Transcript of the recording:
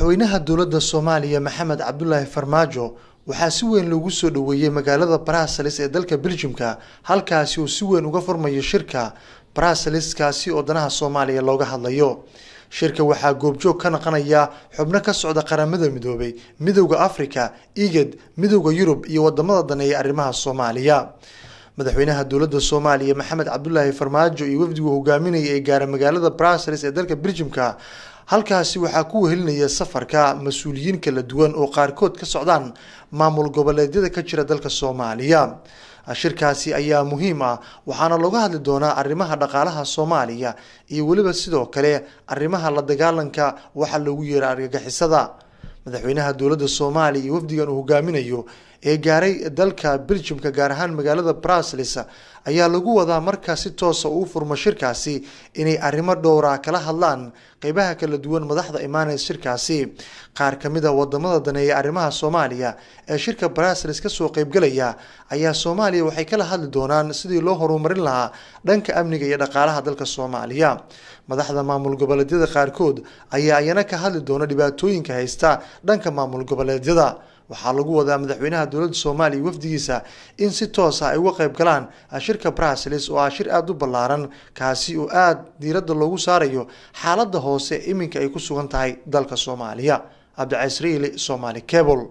madaxweynaha dowladda Soomaaliya Maxamed Cabdullaahi Farmaajo waxaa si weyn loogu soo dhaweeyay magaalada Brussels ee dalka Belgiumka halkaasi oo si weyn uga furmayo shirka Brussels kaasi oo danaha Soomaaliya looga hadlayo. Shirka waxaa goobjoog ka noqonaya xubno ka socda qaramada midoobay, midowga Afrika, IGAD, midowga Yurub iyo wadamada daneeya arrimaha Soomaaliya. madaxweynaha dowladda Soomaaliya Maxamed Cabdullaahi Farmaajo iyo wafdigu hogaaminaya ee gaara magaalada Brussels ee dalka Belgiumka halkaasi waxaa ku wehelinaya safarka mas'uuliyiin kala duwan oo qaarkood ka socdaan maamul goboleedyada ka jira dalka Soomaaliya. shirkaasi ayaa muhiim ah waxaana looga hadli doonaa arrimaha dhaqaalaha Soomaaliya iyo waliba sidoo kale arrimaha la dagaalanka waxa lagu yeeray argagixisada. madaxweynaha dowladda Soomaaliya iyo wafdigan uu hogaaminayo ee gaaray dalka Belgiumka gaar ahaan magaalada Brussels ayaa lagu wadaa markaa si toos ah u furmo shirkaasi inay arrimo dhowr ah kala hadlaan qaybaha kala duwan madaxda imaanaysa shirkaasi. qaar kamid ah wadamada daneeya arrimaha Soomaaliya ee shirka Brussels ka soo qayb galaya ayaa Soomaaliya waxay kala hadli doonaan sidii loo horumarin lahaa dhanka amniga iyo dhaqaalaha dalka Soomaaliya. madaxda maamul goboleedyada qaarkood ayaa ayana ka hadli doona dhibaatooyinka haysta dhanka maamul goboleedyada. waxaa lagu wadaa madaxweynaha dowladda Soomaaliya wafdigiisa in si toos ah ay uga qayb galaan shirka Brussels oo ah shir aad u ballaaran kaasi oo aad diiradda loogu saarayo xaaladda hoose iminka ay ku sugan tahay dalka Soomaaliya. Cabdi Casriile, Somali Cable.